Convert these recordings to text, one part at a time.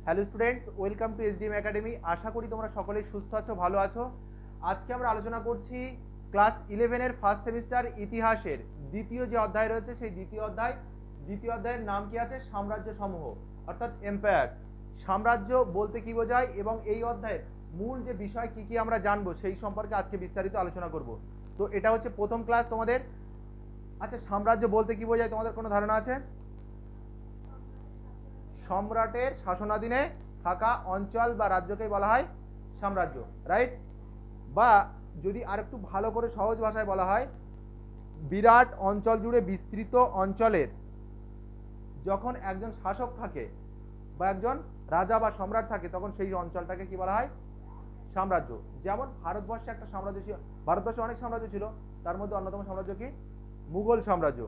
Hello students, welcome to SDM academy. আশা করি তোমরা সকলেই সুস্থ আছো, ভালো আছো। আজকে আমরা আলোচনা করছি ক্লাস 11-এর ফার্স্ট সেমিস্টার ইতিহাসের দ্বিতীয় যে অধ্যায় রয়েছে সেই দ্বিতীয় অধ্যায়ের নাম কি আছে? সাম্রাজ্য সমূহ, অর্থাৎ এম্পায়ার্স। সাম্রাজ্য বলতে কি বোঝায় এবং এই অধ্যায়ের মূল যে বিষয় কি কি আমরা জানবো সেই সম্পর্কে আজকে বিস্তারিত আলোচনা করব। তো এটা হচ্ছে প্রথম ক্লাস তোমাদের। আচ্ছা, সাম্রাজ্য বলতে কি বোঝায় তোমাদের কোনো ধারণা আছে? সম্রাটের শাসনাধীনে থাকা অঞ্চল বা রাজ্যকেই বলা হয় সাম্রাজ্য, রাইট? বা যদি আরেকটু ভালো করে সহজ ভাষায় বলা হয়, বিরাট অঞ্চল জুড়ে বিস্তৃত অঞ্চলের যখন একজন শাসক থাকে বা একজন রাজা বা সম্রাট থাকে তখন সেই অঞ্চলটাকে কি বলা হয়? সাম্রাজ্য। যেমন ভারতবর্ষে একটা সাম্রাজ্য ছিল, ভারতবর্ষে অনেক সাম্রাজ্য ছিল, তার মধ্যে অন্যতম সাম্রাজ্য কি? মুঘল সাম্রাজ্য,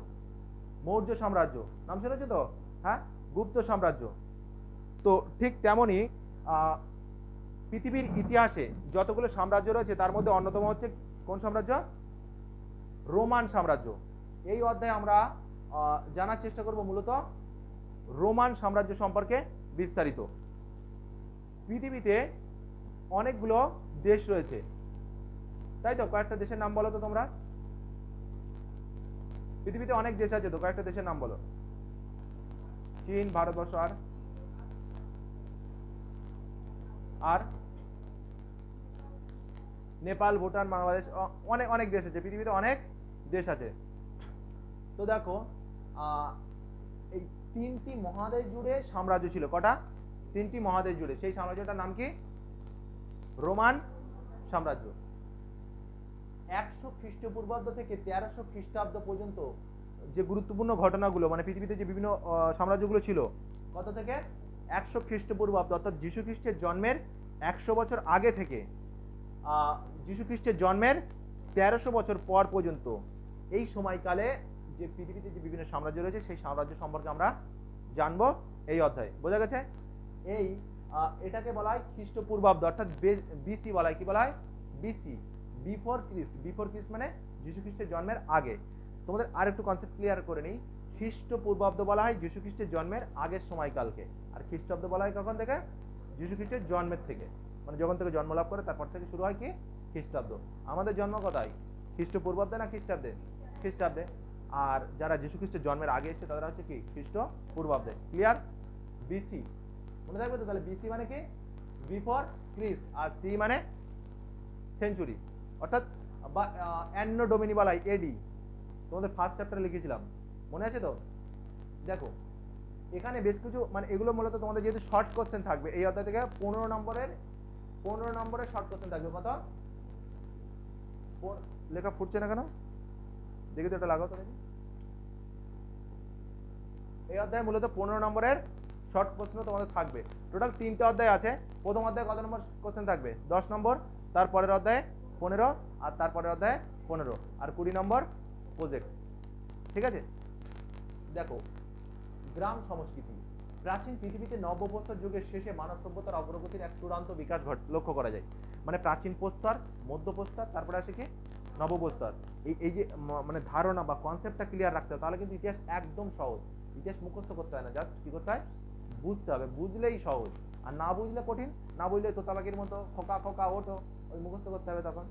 মৌর্য সাম্রাজ্য, নাম শুনেছো তো? হ্যাঁ, গুপ্ত সাম্রাজ্য। তো ঠিক তেমনই পৃথিবীর ইতিহাসে যতগুলো সাম্রাজ্য রয়েছে তার মধ্যে অন্যতম হচ্ছে কোন সাম্রাজ্য? রোমান সাম্রাজ্য। এই অধ্যায়ে আমরা জানার চেষ্টা করব মূলত রোমান সাম্রাজ্য সম্পর্কে বিস্তারিত। পৃথিবীতে অনেকগুলো দেশ রয়েছে, তাই তো? কয়েকটা দেশের নাম বলো তো তোমরা। পৃথিবীতে অনেক দেশ আছে, তো কয়েকটা দেশের নাম বলো। চীন, ভারতবর্ষ, আর নেপাল, ভুটান, বাংলাদেশ, অনেক অনেক দেশ আছে, পৃথিবীতে অনেক দেশ আছে। তো দেখো, এই তিনটি মহাদেশ জুড়ে সাম্রাজ্য ছিল। কটা? তিনটি মহাদেশ জুড়ে। সেই সাম্রাজ্যটার নাম কি? রোমান সাম্রাজ্য। 100 খ্রিস্টপূর্বাব্দ থেকে 1300 খ্রিস্টাব্দ পর্যন্ত যে গুরুত্বপূর্ণ ঘটনাগুলো, মানে পৃথিবীতে যে বিভিন্ন সাম্রাজ্যগুলো ছিল, কত থেকে? 100 খ্রিস্টপূর্বাব্দ, অর্থাৎ যীশু খ্রিস্টের জন্মের 100 বছর আগে থেকে যীশু খ্রিস্টের জন্মের 1300 বছর পর পর্যন্ত এই সময়কালে যে পৃথিবীতে যে বিভিন্ন সাম্রাজ্য রয়েছে সেই সাম্রাজ্য সম্পর্কে আমরা জানবো এই অধ্যায়ে। বোঝা গেছে? এই এটাকে বলা হয় খ্রিস্টপূর্বাব্দ, অর্থাৎ বিসি বলা হয়। কি বলা হয়? BC, before Christ. Before Christ মানে যীশু খ্রিস্টের জন্মের আগে। তোমাদের আর একটু কনসেপ্ট ক্লিয়ার করে নিই। খ্রিস্টপূর্বাব্দ বলা হয় যীশু খ্রিস্টের জন্মের আগের সময়কালকে, আর খ্রিস্টাব্দ বলা হয় কখন থেকে? যীশু খ্রিস্টের জন্মের থেকে, মানে যখন থেকে জন্ম লাভ করে তারপর থেকে শুরু হয় কি? খ্রিস্টাব্দ। আমাদের জন্ম কোথায়? খ্রিস্টপূর্বাব্দে না খ্রিস্টাব্দে? খ্রিস্টাব্দে। আর যারা যীশু খ্রিস্টের জন্মের আগে এসেছে তারা হচ্ছে কি? খ্রিস্টপূর্বাব্দে। ক্লিয়ার? বিসি মনে থাকবে তো? তাহলে বিসি মানে কি? বিফোর ক্রিস্ট, আর সি মানে সেঞ্চুরি, অর্থাৎ অ্যান্নো ডোমিনি বলা হয়, এডি। তোমাদের ফার্স্ট চ্যাপ্টারে লিখেছিলাম, মনে আছে তো? দেখো, এখানে বেশ কিছু, মানে এগুলো মূলত তোমাদের যেহেতু শর্ট কোশ্চেন থাকবে এই অধ্যায় থেকে 15 নম্বরের শর্ট কোশ্চেন থাকবে। কত লেখা ফুটছে না কেন? দেখি তো, এটা লাগাও তো দেখি। এই অধ্যায়ে মূলত 15 নম্বরের শর্ট প্রশ্ন তোমাদের থাকবে। টোটাল 3টে অধ্যায় আছে। প্রথম অধ্যায়ে কত নম্বর কোশ্চেন থাকবে? 10 নম্বর। তারপরের অধ্যায়ে 15, আর তারপরের অধ্যায়ে 15, আর 20 নম্বর প্রজেক্ট। ঠিক আছে? দেখো, গ্রাম সংস্কৃতি। প্রাচীন পৃথিবীতে নবপ্রস্তর যুগের শেষে মানব সভ্যতার অগ্রগতির এক চূড়ান্ত বিকাশ লক্ষ্য করা যায়। মানে প্রাচীন প্রস্তর, মধ্যপ্রস্তর, তারপরে আসে কি? নবপ্রস্তর। এই যে মানে ধারণা বা কনসেপ্টটা ক্লিয়ার রাখতে হবে, তাহলে কিন্তু ইতিহাস একদম সহজ। ইতিহাস মুখস্থ করতে হয় না, জাস্ট কি করতে হয়? বুঝতে হবে। বুঝলেই সহজ, আর না বুঝলে কঠিন। না বুঝলে তোতাপাখির মতো খোকা খোকা ওঠো, ওই মুখস্থ করতে হবে। তখন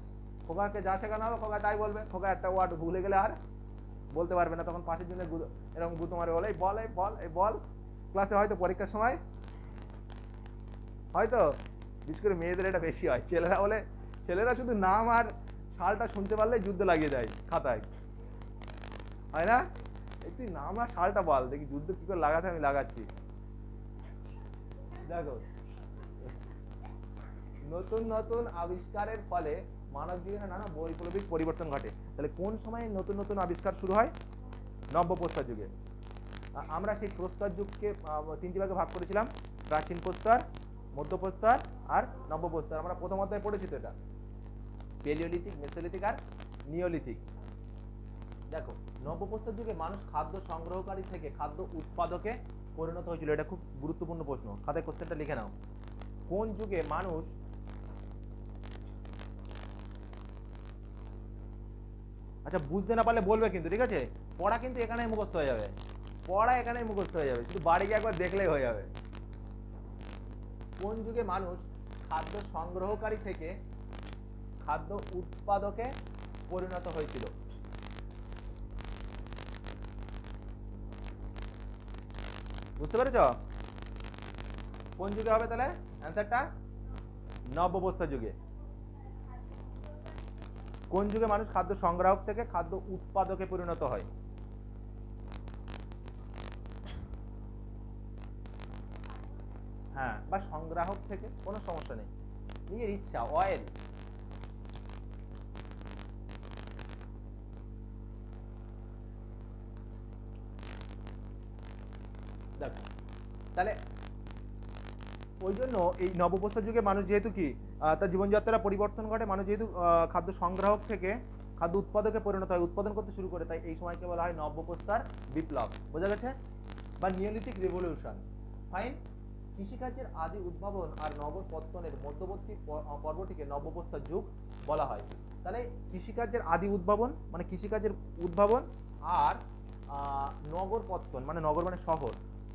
খোকাকে যা শেখানো হবে খোকা তাই বলবে। খোকা একটা ওয়ার্ড ভুলে গেলে আর বলতে পারবে না, তখন পাশের জন্য এরকম গুতো মারে, বলে এই বল, এই বল, এই বল। ক্লাসে হয়তো পরীক্ষার সময় হয়তো বিশেষ করে মেয়েদের এটা বেশি হয়। ছেলেরা শুধু নাম আর সালটা শুনতে পারলে যুদ্ধ লাগিয়ে দেয় খাতায়, হয় না? এই তুই নাম আর সালটা বল, দেখি যুদ্ধ কি করে লাগাতে, আমি লাগাচ্ছি। দেখো, নতুন নতুন আবিষ্কারের ফলে মানব জীবনে নানা বৈপ্লবিক পরিবর্তন ঘটে। তাহলে কোন সময় নতুন নতুন আবিষ্কার শুরু হয়? নব্যপ্রস্তর যুগে। আমরা সেই প্রস্তর যুগকে 3টি ভাগে ভাগ করেছিলাম: প্রাচীন প্রস্তর, মধ্যপ্রস্তর আর নব্যপ্রস্তর। আমরা প্রথম অধ্যায়ে পড়েছি তো এটা, প্যালিওলিথিক, মেসোলিথিক আর নিওলিথিক। দেখো, নব্যপ্রস্তর যুগে মানুষ খাদ্য সংগ্রহকারী থেকে খাদ্য উৎপাদকে পরিণত হয়েছিল। এটা খুব গুরুত্বপূর্ণ প্রশ্ন, খাতায় কোশ্চেনটা লিখে নাও। কোন যুগে মানুষ আচ্ছা, বুঝতে না পারলে বলবে কিন্তু, ঠিক আছে? পড়া কিন্তু এখানেই মুখস্থ হয়ে যাবে, শুধু বাড়ি গিয়ে একবার দেখলেই হয়ে যাবে। কোন যুগে মানুষ খাদ্য সংগ্রহকারী থেকে খাদ্য উৎপাদকে পরিণত হয়েছিল? বুঝতে পেরেছ কোন যুগে হবে তাহলে অ্যান্সারটা? নব্যপ্রস্তর যুগে। কোন যুগে মানুষ খাদ্য সংগ্রাহক থেকে খাদ্য উৎপাদকে পরিণত হয়? হ্যাঁ, বা সংগ্রাহক থেকে, কোনো সমস্যা নেই, নিজের ইচ্ছা। অয়েল, দেখো তাহলে ওই জন্য এই নবপ্রস্তর যুগে মানুষ যেহেতু কি তার জীবনযাত্রার পরিবর্তন ঘটে, মানুষ যেহেতু খাদ্য সংগ্রাহক থেকে খাদ্য উৎপাদকে পরিণত হয়, উৎপাদন করতে শুরু করে, তাই এই সময়কে বলা হয় নবপ্রস্তর বিপ্লব। বোঝা গেছে? বা নিওলিথিক রেভলিউশন। ফাইন। কৃষিকার্যের আদি উদ্ভাবন আর নগর পত্তনের মধ্যবর্তী পর্বটিকে নবপ্রস্তর যুগ বলা হয়। তাহলে কৃষিকার্যের আদি উদ্ভাবন মানে কৃষিকার্যের উদ্ভাবন আর নগর পত্তন মানে নগর মানে শহর,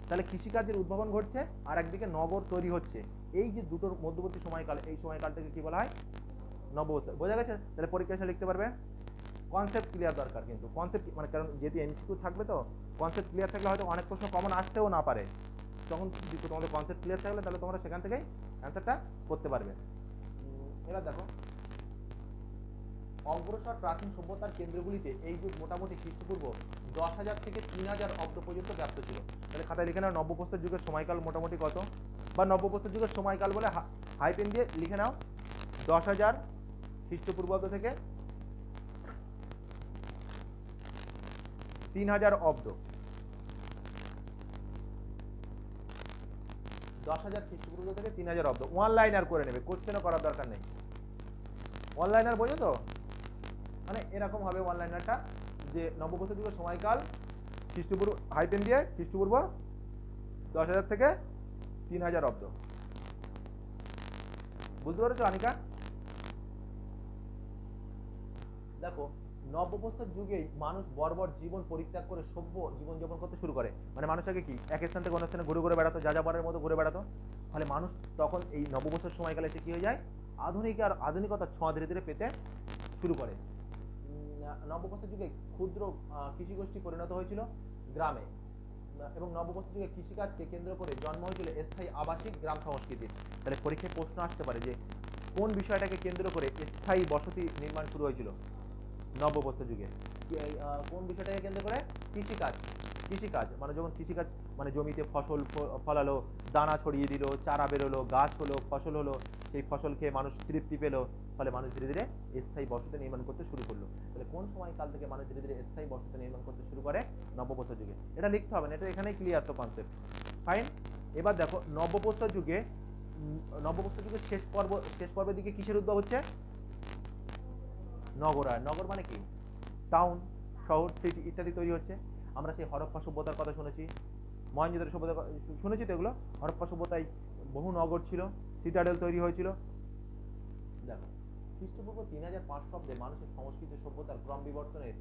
তাহলে কৃষিকার্যের উদ্ভাবন ঘটছে আর একদিকে নগর তৈরি হচ্ছে, এই যে দুটোর মধ্যবর্তী সময়কাল, এই সময়কালটাকে কি বলা হয়? নবপ্রস্তর। বোঝা গেছে? তাহলে পরীক্ষা এসে লিখতে পারবে। কনসেপ্ট ক্লিয়ার দরকার, কিন্তু কনসেপ্ট মানে কারণ যেহেতু এমসিকিউ থাকবে, তো কনসেপ্ট ক্লিয়ার থাকলে হয়তো অনেক প্রশ্ন কমন আসতেও না পারে, তখন তোমাদের কনসেপ্ট ক্লিয়ার থাকলে তাহলে তোমরা সেখান থেকেই অ্যান্সারটা করতে পারবে। এবার দেখো, অগ্রসর প্রাচীন সভ্যতার কেন্দ্রগুলিতে এই যুগ মোটামুটি খ্রিস্টপূর্ব 10,000 থেকে 3,000 অব্দ পর্যন্ত ব্যাপ্ত ছিল। তাহলে খাতায় লিখে নাও নব্যপ্রস্তর যুগের সময়কাল মোটামুটি কত, বা নব্যপ্রস্তর যুগের সময়কাল বলে হাই পেন দিয়ে লিখে নাও 10,000 খ্রিস্টপূর্বাব্দ থেকে 3,000 অব্দ। 10,000 খ্রিস্টপূর্ব থেকে 3,000 অব্দ। ওয়ান লাইনার করে নেবে, কোশ্চেনও করার দরকার নেই। ওয়ান লাইনার বোঝো তো? মানে এরকম হবে ওয়ান লাইনারটা, যে নবপ্রস্তর যুগের সময়কাল খ্রিস্টপূর্ব হাইপেন দিয়ে খ্রিস্টপূর্ব 10,000 থেকে 3,000 অব্দ। বুঝতে পেরেছো আনিকা? দেখো, নবপ্রস্তর যুগেই মানুষ বর্বর জীবন পরিত্যাগ করে সভ্য জীবনযাপন করতে শুরু করে। মানে মানুষ আগে কি এক স্থান থেকে অন্য স্থানে ঘুরে ঘুরে বেড়াতো, যাযাবরের মতো ঘুরে বেড়াতো। ফলে মানুষ তখন এই নবপ্রস্তর সময়কালে এসে কি হয়ে যায়, আধুনিকতার ছোঁয়া ধীরে ধীরে পেতে শুরু করে। নবপ্রস্তর যুগে ক্ষুদ্র কৃষিগোষ্ঠী পরিণত হয়েছিল গ্রামে, এবং নবপ্রস্তর যুগে কৃষিকাজকে কেন্দ্র করে জন্ম হয়েছিল স্থায়ী আবাসিক গ্রাম সংস্কৃতির। তাহলে পরীক্ষায় প্রশ্ন আসতে পারে যে কোন বিষয়টাকে কেন্দ্র করে স্থায়ী বসতি নির্মাণ শুরু হয়েছিল নবপ্রস্তর যুগে? কোন বিষয়টাকে কেন্দ্র করে? কৃষিকাজ। কৃষিকাজ মানে যখন কৃষিকাজ মানে জমিতে ফসল ফলালো, দানা ছড়িয়ে দিল, চারা বেরোলো, গাছ হলো, ফসল হলো, সেই ফসল খেয়ে মানুষ তৃপ্তি পেল, ফলে মানুষ ধীরে ধীরে স্থায়ী বসতি নির্মাণ করতে শুরু করলো। তাহলে কোন সময়কাল থেকে মানুষ ধীরে ধীরে স্থায়ী বসতি নির্মাণ করতে শুরু করে? নবপ্রস্তর যুগে। এটা লিখতে হবে না, এটা এখানেই ক্লিয়ার তো কনসেপ্ট। ফাইন। এবার দেখো, নবপ্রস্তর যুগে শেষ পর্বের দিকে কিসের উদ্ভব হচ্ছে? নগরায়ন। নগর মানে কি? টাউন, শহর, সিটি ইত্যাদি তৈরি হচ্ছে। আমরা সেই হরপ্পা সভ্যতার কথা শুনেছি, মহেঞ্জোদারো সভ্যতার শুনেছি তো। এগুলো হরপ্পা সভ্যতায় বহু নগর ছিল, সিটাডেল তৈরি হয়েছিল। দেখো, খ্রিস্টপূর্ব 3,500 অব্দে মানুষের সংস্কৃতি সভ্যতার ক্রম বিবর্তনের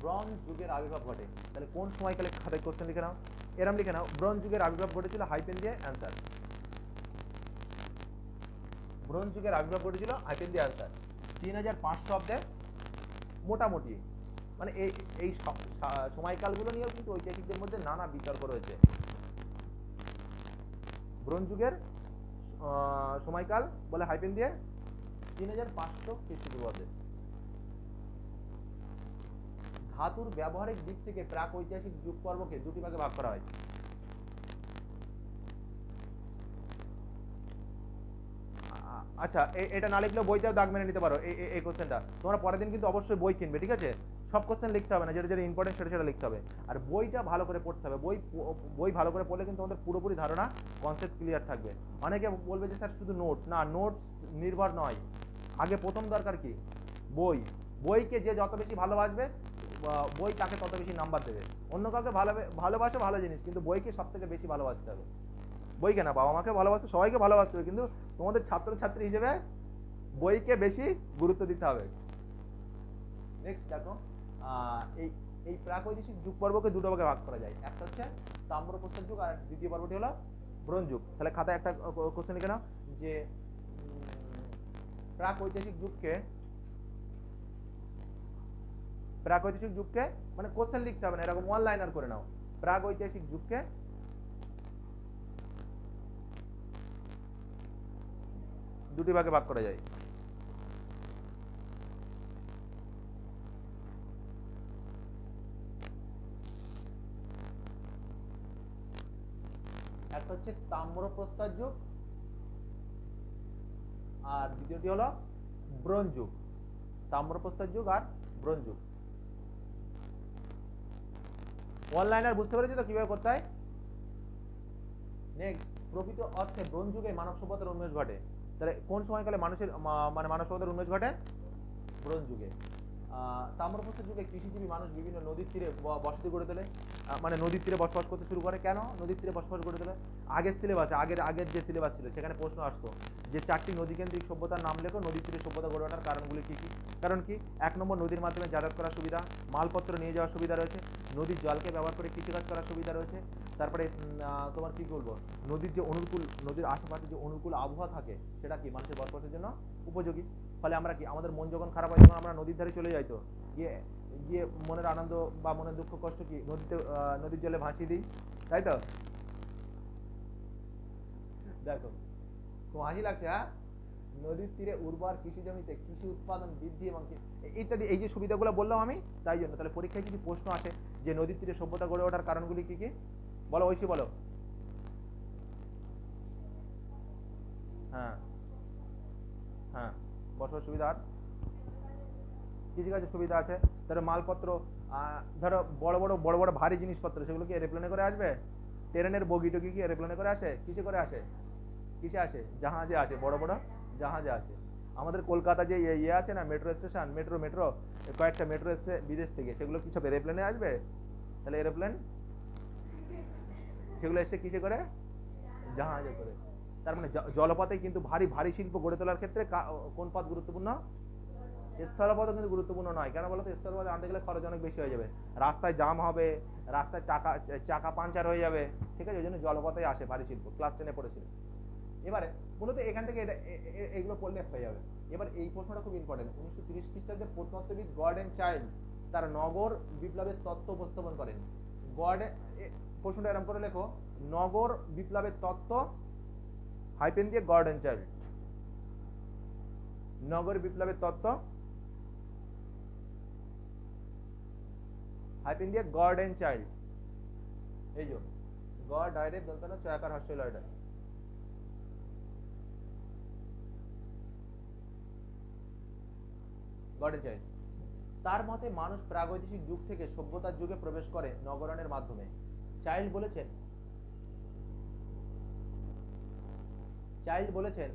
ব্রঞ্জ যুগের আবির্ভাব ঘটে। তাহলে কোন সময়কালে খাতায় কোশ্চেন লিখে নাও, এরম লিখে নাও, ব্রঞ্জ যুগের আবির্ভাব ঘটেছিল, হাইপেন দিয়ে অ্যান্সার। ব্রঞ্জ যুগের আবির্ভাব ঘটেছিল, হাইপেন দিয়ে অ্যান্সার। 3,500 অব্দে মোটামুটি, মানে এই সময়কালগুলো নিয়েও কিন্তু ঐতিহাসিকদের মধ্যে নানা বিতর্ক রয়েছে। ব্রোঞ্জ যুগের সময়কাল বলে হাইপেন দিয়ে 3,500 খ্রিস্টপূর্বাব্দে। ধাতুর ব্যবহারিক দিক থেকে প্রাক ঐতিহাসিক যুগ পর্বকে দুটি ভাগে ভাগ করা হয়। আচ্ছা, এটা না লিখলেও বইটাও দাগ মেনে নিতে পারো। এই কোশ্চেনটা তোমরা পরের দিন কিন্তু অবশ্যই বই কিনবে, ঠিক আছে? সব কোশ্চেন লিখতে হবে না, যেটা যেটা ইম্পর্টেন্ট সেটা লিখতে হবে। আর বইটা ভালো করে পড়তে হবে। বই ভালো করে পড়লে কিন্তু তোমাদের পুরোপুরি ধারণা, কনসেপ্ট ক্লিয়ার থাকবে। অনেকে বলবে যে স্যার শুধু নোট, না, নোটস নির্ভর নয়। আগে প্রথম দরকার কি? বই। বইকে যে যত বেশি ভালোবাসবে, বই তাকে তত বেশি নাম্বার দেবে। অন্য কাউকে ভালোবাসা ভালো জিনিস, কিন্তু বইকে সব থেকে বেশি ভালোবাসতে হবে। বইকে না, বাবা মাকে ভালোবাসতে, সবাইকে ভালোবাসতে হবে, কিন্তু তোমাদের ছাত্রছাত্রী হিসেবে বইকে বেশি গুরুত্ব দিতে হবে। নেক্সট দেখো, এই প্রাগৈতিহাসিক যুগ পর্বকে দুটো ভাগে ভাগ করা যায়। একটা হচ্ছে তাম্রপ্রস্তর যুগ, আর দ্বিতীয় পর্বটি হলো ব্রোঞ্জ যুগ। তাহলে খাতায় একটা কোশ্চেন লিখে নাও যে প্রাক ঐতিহাসিক যুগকে মানে কোশ্চেন লিখতে হবে না, এরকম ওয়ান লাইনার করে নাও। প্রাক ঐতিহাসিক যুগকে দুটি ভাগে ভাগ করা যায়। একটা হচ্ছে তাম্রপ্রস্তর যুগ আর দ্বিতীয়টি হলো ব্রোঞ্জ যুগ। তাম্রপ্রস্তর যুগ আর ব্রোঞ্জ যুগ। ওয়ান লাইনার বুঝতে পেরেছি তো কিভাবে করতে হয়। নেক্সট, প্রকৃত অর্থে ব্রোঞ্জ যুগে মানব সভ্যতার উন্মেষ ঘটে। তাহলে কোন সময়কালে মানুষের মানে মানব সভ্যতার উন্মেষ ঘটে? ব্রোঞ্জ যুগে। তাম্রপ্রস্তর যুগে কৃষিজীবী মানুষ বিভিন্ন নদীর তীরে বসতি গড়ে তোলে, মানে নদীর তীরে বসবাস করতে শুরু করে। কেন নদীর তীরে বসবাস গড়ে তোলে? আগের সিলেবাসে আগের যে সিলেবাস ছিল সেখানে প্রশ্ন আসতো যে 4টি নদীকেন্দ্রিক সভ্যতার নাম লেখো, নদীর তীরে সভ্যতা গড়ে ওঠার কারণগুলি কী কী। কারণ কি? 1 নম্বর, নদীর মাধ্যমে যাতায়াত করার সুবিধা, মালপত্র নিয়ে যাওয়ার সুবিধা রয়েছে, নদীর জলকে ব্যবহার করে কৃষিকাজ করার সুবিধা রয়েছে। তারপরে তোমার কি বলবো, নদীর যে অনুকূল, নদীর আশেপাশে যে অনুকূল আবহাওয়া থাকে সেটা কি মানুষের বসবাসের জন্য উপযোগী। ফলে আমরা কি, আমাদের মন যখন খারাপ হয় তখন আমরা নদীর ধারে চলে যাই, তো গিয়ে গিয়ে মনের আনন্দ বা মনের দুঃখ কষ্ট কি নদীর জলে ভাসিয়ে দিই, তাই তো? দেখো খুব হাসি লাগছে। হ্যাঁ, নদীর তীরে উর্বর কৃষি জমিতে কৃষি উৎপাদন বৃদ্ধি এবং ইত্যাদি, এই যে সুবিধাগুলো বললাম আমি, তাই জন্য তাহলে পরীক্ষায় যদি প্রশ্ন আসে যে নদীর তীরে সভ্যতা গড়ে ওঠার কারণগুলি কি কি, বলো ঐশী বলো। হ্যাঁ হ্যাঁ, বসবাস সুবিধা আর কৃষিকাজের সুবিধা আছে। ধরো মালপত্র, ধরো বড় বড় ভারী জিনিসপত্র সেগুলো কি এরোপ্লেনে করে আসবে? ট্রেনের বগি টগি কি এরোপ্লেনে করে আসে? কিসে করে আসে? কিসে আসে? জাহাজে আসে, বড় বড় জাহাজে আসে। আমাদের কলকাতা যে ইয়ে আছে না, মেট্রো স্টেশন, মেট্রো কয়েকটা মেট্রো এসছে বিদেশ থেকে, সেগুলো কি সব এরোপ্লেনে আসবে? তাহলে এরোপ্লেন সেগুলো এসে কিসে করে? জাহাজে করে। তার মানে জলপথে কিন্তু ভারী শিল্প গড়ে তোলার ক্ষেত্রে কোন পথ গুরুত্বপূর্ণ? স্থলপথ কিন্তু গুরুত্বপূর্ণ নয়। কেন বলতো? স্থলপথে আনতে গেলে খরচ অনেক বেশি হয়ে যাবে, রাস্তায় জাম হবে, রাস্তায় চাকা পাঞ্চার হয়ে যাবে, ঠিক আছে? ওই জন্য জলপথে আসে ভারী শিল্প, ক্লাস 10-এ পড়েছিল। এবারে মূলত এখান থেকে এগুলো পড়লে হয়ে যাবে। এবার এই প্রশ্নটা খুব ইম্পর্টেন্ট। 1930 খ্রিস্টাব্দে প্রত্নতত্ত্ববিদ গর্ডন চাইল্ড তার নগর বিপ্লবের তত্ত্ব উপস্থাপন করেন। প্রশ্নটা এরকম করে লেখো, নগর বিপ্লবের তত্ত্ব হাইপেন দিয়ে গর্ডন চাইল্ড। নগর বিপ্লবের তত্ত্ব হাইপেন দিয়ে গর্ডন চাইল্ড। এই যে গড ডাইরেক্ট দন্তনা চয়াকার হস্টেল অর্ডার। গর্ডন চাইল্ড তার মতে মানুষ প্রাগৈতিহাসিক যুগ থেকে সভ্যতার যুগে প্রবেশ করে নগরায়নের মাধ্যমে। চাইল্ড বলেছেন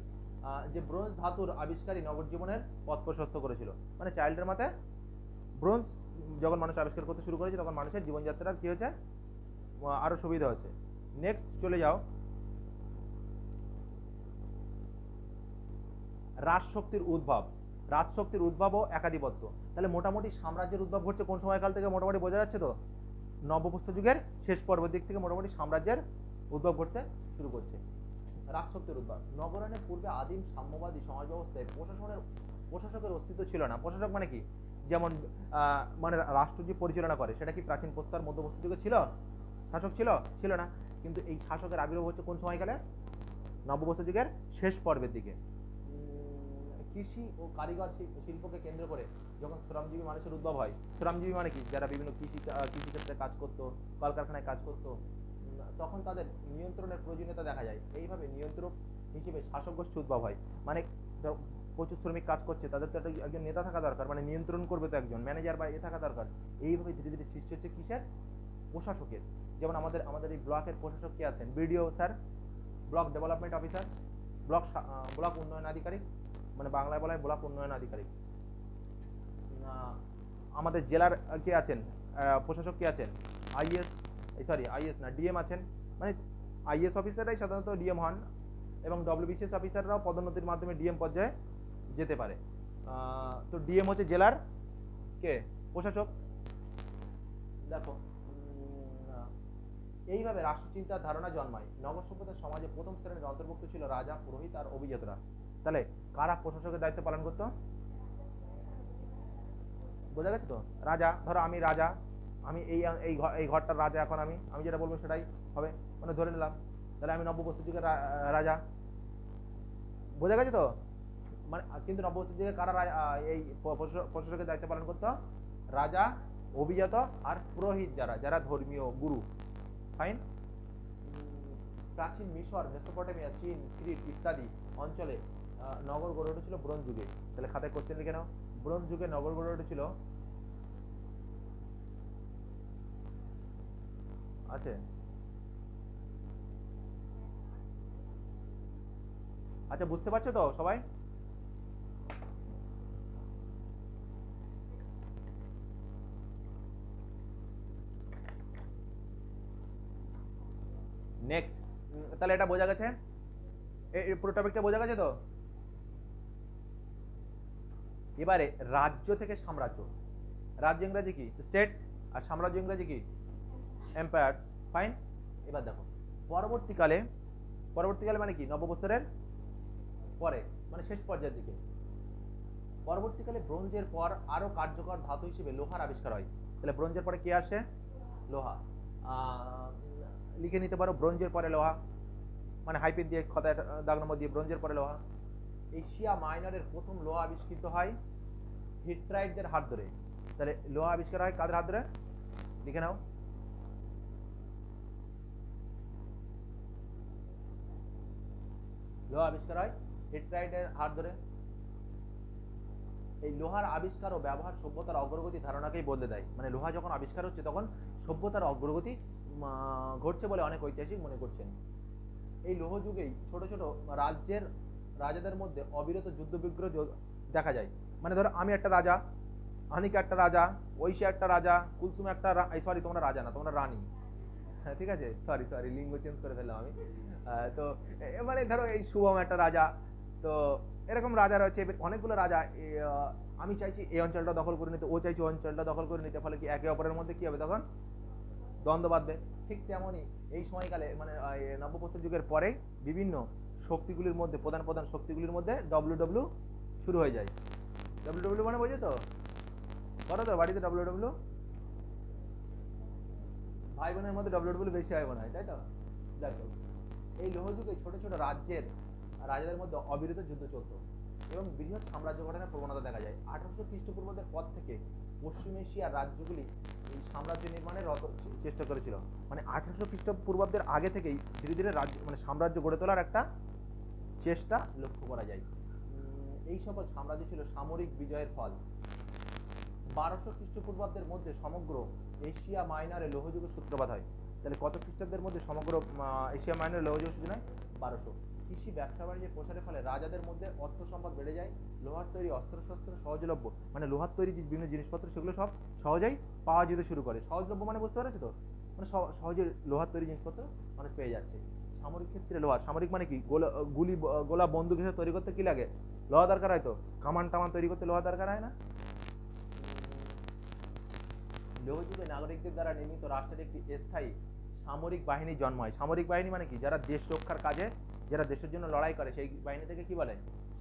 যে ব্রোঞ্জ ধাতুর আবিষ্কারই নগর জীবনের পথ প্রশস্ত করেছিল। মানে চাইল্ডের মতে ব্রোঞ্জ যখন মানুষ আবিষ্কার করতে শুরু করেছে তখন মানুষের জীবনযাত্রার কি হয়েছে, আরো সুবিধা হয়েছে। নেক্সট চলে যাও, রাজশক্তির উদ্ভব ও একাধিপত্য। তাহলে মোটামুটি সাম্রাজ্যের উদ্ভব ঘটছে কোন সময়কাল থেকে মোটামুটি বোঝা যাচ্ছে তো? নবপ্রস্তর যুগের শেষ পর্বের দিক থেকে মোটামুটি সাম্রাজ্যের উদ্ভব ঘটতে শুরু করছে। রাজশক্তির উদ্ভব। নগরায়নের পূর্বে আদিম সাম্যবাদী সমাজ ব্যবস্থায় প্রশাসকের অস্তিত্ব ছিল না। প্রশাসক মানে কি? যেমন মানে রাষ্ট্র যে পরিচালনা করে সেটা কি প্রাচীন প্রস্তর মধ্যপ্রস্তর যুগে ছিল? শাসক ছিল না। কিন্তু এই শাসকের আবির্ভাব হচ্ছে কোন সময়কালে? নবপ্রস্তর যুগের শেষ পর্বের দিকে। কৃষি ও কারিগর শিল্পকে কেন্দ্র করে যখন শ্রমজীবী মানুষের উদ্ভব হয়। শ্রমজীবী মানে কি? যারা বিভিন্ন কৃষিক্ষেত্রে কাজ করতো, কলকারখানায় কাজ করতো, তখন তাদের নিয়ন্ত্রণের প্রয়োজনীয়তা দেখা যায়। এইভাবে নিয়ন্ত্রক হিসেবে শাসক গোষ্ঠী উদ্ভব হয়। মানে প্রচুর শ্রমিক কাজ করছে, তাদের তো একজন নেতা থাকা দরকার, মানে নিয়ন্ত্রণ করবে তো একজন ম্যানেজার বা থাকা দরকার। এইভাবে ধীরে ধীরে সৃষ্টি হচ্ছে কিসের? প্রশাসকের। যেমন আমাদের এই ব্লকের প্রশাসক কে আছেন? BDO sir, block development officer, block উন্নয়ন আধিকারিক, মানে বাংলায় বলা হয় ব্লক উন্নয়ন আধিকারিক। আমাদের জেলার কে আছেন? প্রশাসক কে আছেন? আইএস না, ডিএম আছেন। মানে আইএস অফিসাররাই সাধারণত ডিএম হন এবং ডব্লিউবিসিএস অফিসাররাও পদোন্নতির মাধ্যমে ডিএম পর্যায়ে যেতে পারে। তো ডিএম হচ্ছে জেলার কে? প্রশাসক। দেখো এইভাবে রাষ্ট্রচিন্তার ধারণা জন্মায়। নগর সভ্যতার সমাজে প্রথম শ্রেণীর অন্তর্ভুক্ত ছিল রাজা, পুরোহিত আর অভিজাতরা। তাহলে কারা প্রশাসকের দায়িত্ব পালন করতো? বোঝা গেছে তো? রাজা, ধরো আমি রাজা, আমি এই ঘরটার রাজা, এখন আমি যেটা বলবো সেটাই হবে, মানে ধরে নিলাম। তাহলে আমি নব্যপ্রস্তর যুগের রাজা। বোঝা গেছে তো? মানে কিন্তু নব্যপ্রস্তর যুগে কারা এই প্রশাসকের দায়িত্ব পালন করতো? রাজা, অভিজাত আর পুরোহিত, যারা ধর্মীয় গুরু। ফাইন। প্রাচীন মিশর, মেসোপটেমিয়া, চীন, ক্রিট ইত্যাদি অঞ্চলে নগর গড়ে উঠেছিল ব্রোঞ্জ যুগে। তাহলে খাতায় কোশ্চেন লিখে নাও, ব্রোঞ্জ যুগে নগর গড়ে উঠেছিল। আছে? আচ্ছা, বুঝতে পারছো তো সবাই? নেক্সট, তাহলে এটা বোঝা গেছে, এই পুরো টপিকটা বোঝা গেছে তো? এবারে রাজ্য থেকে সাম্রাজ্য। রাজ্য ইংরেজি কি? স্টেট। আর সাম্রাজ্য ইংরেজি কি? এম্পায়ার। ফাইন। এবার দেখো, পরবর্তীকালে মানে কি? নব্যপ্রস্তরের পরে, মানে শেষ পর্যায়ের দিকে। পরবর্তীকালে ব্রোঞ্জের পর আরো কার্যকর ধাতু হিসেবে লোহার আবিষ্কার হয়। তাহলে ব্রোঞ্জের পরে কি আসে? লোহা। লিখে নিতে পারো, ব্রোঞ্জের পরে লোহা, মানে হাইপেন দিয়ে খাতায় দাগ নম্বর দিয়ে ব্রোঞ্জের পরে লোহা। এশিয়া মাইনরের প্রথম লোহা আবিষ্কৃত হয় হিট্রাইটদের হাত ধরে। তাহলে লোহা আবিষ্কার হয় কাদের হাত ধরে? লিখে নাও। লোহা আবিষ্কার হয় হিট্রাইটের হাত ধরে। এই লোহার আবিষ্কার ও ব্যবহার সভ্যতার অগ্রগতি ধারণাকেই বদলে দেয়। মানে লোহা যখন আবিষ্কার হচ্ছে তখন সভ্যতার অগ্রগতি ঘটছে বলে অনেক ঐতিহাসিক মনে করছেন। এই লৌহ যুগেই ছোট ছোট রাজাদের মধ্যে অবিরত যুদ্ধ বিগ্রহ দেখা যায়। মানে ধরো আমি একটা রাজা, আনিকা একটা রাজা, ঐশী একটা রাজা, কুলসুম একটা, সরি তোমরা রাজা না, তোমরা রানী। হ্যাঁ ঠিক আছে, সরি লিঙ্গ চেঞ্জ করে ফেললাম আমি। তো মানে ধরো এই শুভম একটা রাজা, তো এরকম রাজা রয়েছে, অনেকগুলো রাজা। আমি চাইছি এই অঞ্চলটা দখল করে নিতে, ও চাইছি ওই অঞ্চলটা দখল করে নিতে, ফলে কি একে অপরের মধ্যে কি হবে? তখন দ্বন্দ্ব বাঁধবে। ঠিক তেমনই এই সময়কালে, মানে নব্যপ্রস্তর যুগের পরে বিভিন্ন শক্তিগুলির মধ্যে, প্রধান শক্তিগুলির মধ্যে ডব্লিউ শুরু হয়ে যায়। ডব্লিউ মানে বোঝো তো? করো তো বাড়িতে ডব্লিউ? ভাই বোনের মধ্যে ডব্লিউ বেশি হয় মনে হয়, তাই তো? দেখো, এই লৌহ যুগে ছোট ছোট রাজাদের মধ্যে অবিরত যুদ্ধ চলত এবং বৃহৎ সাম্রাজ্য গঠনের প্রবণতা দেখা যায়। 1800 খ্রিস্টপূর্বাব্দের পর থেকে পশ্চিম এশিয়ার রাজ্যগুলি এই সাম্রাজ্য নির্মাণের চেষ্টা করেছিল। মানে 1800 খ্রিস্টপূর্বাব্দের আগে থেকেই ধীরে ধীরে রাজ্য, মানে সাম্রাজ্য গড়ে তোলার একটা চেষ্টা লক্ষ্য করা যায়। এই সকল সাম্রাজ্য ছিল সামরিক বিজয়ের ফল। 1200 খ্রিস্টপূর্বাব্দের মধ্যে সমগ্র এশিয়া মাইনরে লৌহযুগের সূত্রপাত হয়। তাহলে কত খ্রিস্টাব্দের মধ্যে সমগ্র এশিয়া মাইনরে লৌহযুগের সূচনা হয়? 1200। কৃষি, ব্যবসা বাণিজ্যের প্রসারের ফলে রাজাদের মধ্যে অর্থ সম্পদ বেড়ে যায়। লোহার তৈরি অস্ত্রশস্ত্র সহজলভ্য, মানে লোহার তৈরি যে বিভিন্ন জিনিসপত্র সেগুলো সব সহজেই পাওয়া যেতে শুরু করে। সহজলভ্য মানে বুঝতে পারছো তো? মানে সহজে লোহার তৈরি জিনিসপত্র মানুষ পেয়ে যাচ্ছে। সামরিক ক্ষেত্রে লোহার, সামরিক মানে কি? গোলা বন্দুক হিসেবে তৈরি করতে কি লাগে? লোহা দরকার হয় তো। কামান টামান তৈরি করতে লোহা দরকার হয় না? লৌহযুগে নাগরিকদের দ্বারা নির্মিত রাষ্ট্রের একটি স্থায়ী সামরিক বাহিনী জন্ম হয়। সামরিক বাহিনী মানে কি? যারা দেশ রক্ষার কাজে, যারা দেশের জন্য লড়াই করে, সেই বাহিনী থেকে কি বলে?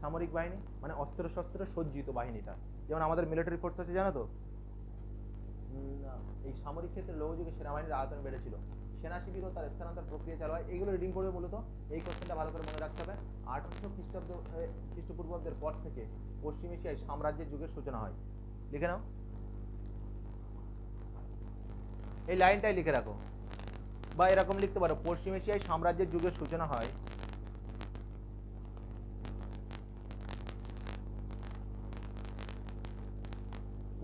সামরিক বাহিনী। মানে অস্ত্র শস্ত্র সজ্জিত বাহিনীটা, যেমন আমাদের মিলিটারি ফোর্স আছে, জানো তো? এই সামরিক ক্ষেত্রে লৌহযুগে সেনাবাহিনীর আয়তন বেড়েছিল। সেনা শিবির ও তার স্থানান্তর প্রক্রিয়া চালু হয়। এগুলো রিডিং করবে মূলত। এই কোশ্চেনটা ভালো করে মনে রাখতে হবে। 1800 খ্রিস্টপূর্বাব্দের পর থেকে পশ্চিম এশিয়ায় সাম্রাজ্যের যুগের সূচনা হয়। লিখে নাও, এই লাইনটাই লিখে রাখো, বা এরকম লিখতে পারো, পশ্চিম এশিয়ায় সাম্রাজ্যের যুগের সূচনা হয়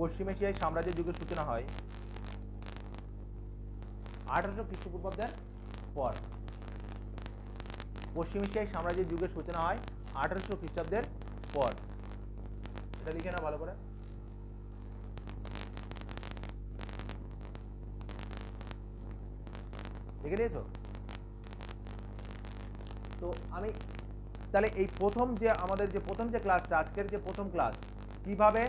পশ্চিম এশিয়ায় সাম্রাজ্যের যুগের সূচনা হয় 1800 খ্রিস্টপূর্বাব্দের পর। পশ্চিম এশিয়ায় সাম্রাজ্যের যুগের সূচনা হয় 1800 খ্রিস্টাব্দের পর। এটা লিখে নাও ভালো করে। লিখে দিয়েছো? তো আমি তাহলে এই প্রথম যে আমাদের যে প্রথম যে ক্লাসটা, আজকের যে প্রথম ক্লাস, কিভাবে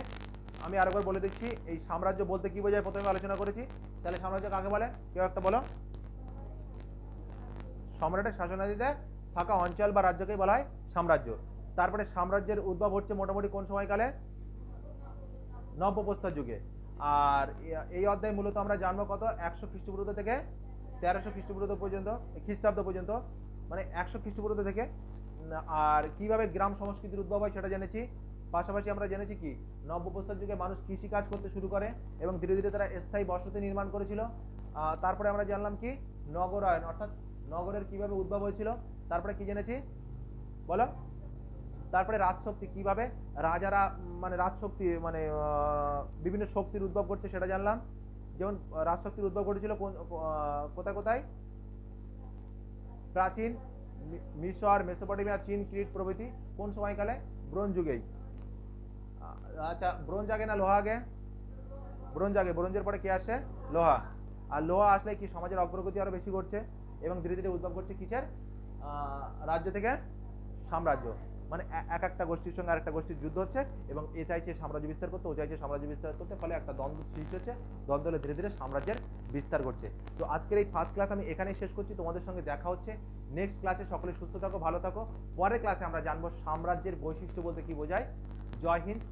আমি আরেকবার বলে দিচ্ছি। এই সাম্রাজ্য বলতে কি বোঝায় প্রথমে আলোচনা করেছি। তাহলে সাম্রাজ্য কাকে বলে? কেউ একটা বলো। সম্রাটের শাসনাধীনে থাকা অঞ্চল বা রাজ্যকেই বলা হয় সাম্রাজ্য। তারপরে সাম্রাজ্যের উদ্ভব হচ্ছে মোটামুটি কোন সময়কালে? নব্যপ্রস্তর যুগে। আর এই অধ্যায় মূলত আমরা জানবো কত 100 খ্রিস্টপূর্ব থেকে 1300 খ্রিস্টপূর্ব পর্যন্ত, খ্রিস্টাব্দ পর্যন্ত, মানে 100 খ্রিস্টপূর্ব থেকে। আর কিভাবে গ্রাম সংস্কৃতির উদ্ভব হয় সেটা জেনেছি। পাশাপাশি আমরা জেনেছি কি নব্যপ্রস্তর যুগে মানুষ কৃষি কাজ করতে শুরু করে এবং ধীরে ধীরে তারা স্থায়ী বসতি নির্মাণ করেছিল। তারপরে আমরা জানলাম কি নগরায়ন, অর্থাৎ নগরের কিভাবে উদ্ভব হয়েছিল। তারপরে কি জেনেছি বলো? তারপরে রাজশক্তি, কিভাবে রাজারা মানে রাজশক্তি মানে বিভিন্ন শক্তির উদ্ভব করছে সেটা জানলাম। যেমন রাজশক্তির উদ্ভব ঘটেছিল কোথায় কোথায়? প্রাচীন মিশর, মেসোপটেমিয়া, চীন, ক্রিট প্রভৃতি কোন সময়কালে? ব্রোঞ্জ যুগেই। আচ্ছা, ব্রোঞ্জ আগে না লোহা আগে? ব্রোঞ্জ আগে। ব্রোঞ্জের পরে কি আসে? লোহা। আর লোহা আসলে কি সমাজের অগ্রগতি আরো বেশি ঘটছে এবং ধীরে ধীরে উদ্ভব করছে কিসের? রাজ্য থেকে সাম্রাজ্য। মানে এক একটা গোষ্ঠীর সঙ্গে আরেকটা গোষ্ঠীর যুদ্ধ হচ্ছে এবং এ চাইছে সাম্রাজ্য বিস্তার করতে, ও চাইছে সাম্রাজ্য বিস্তার করতে, ফলে একটা দ্বন্দ্ব সৃষ্টি হচ্ছে। দ্বন্দ্ব হলে ধীরে ধীরে সাম্রাজ্যের বিস্তার ঘটছে। তো আজকের এই ফার্স্ট ক্লাস আমি এখানেই শেষ করছি। তোমাদের সঙ্গে দেখা হচ্ছে নেক্সট ক্লাসে। সকলে সুস্থ থাকো, ভালো থাকো। পরের ক্লাসে আমরা জানবো সাম্রাজ্যের বৈশিষ্ট্য বলতে কি বোঝায়। জয় হিন্দ।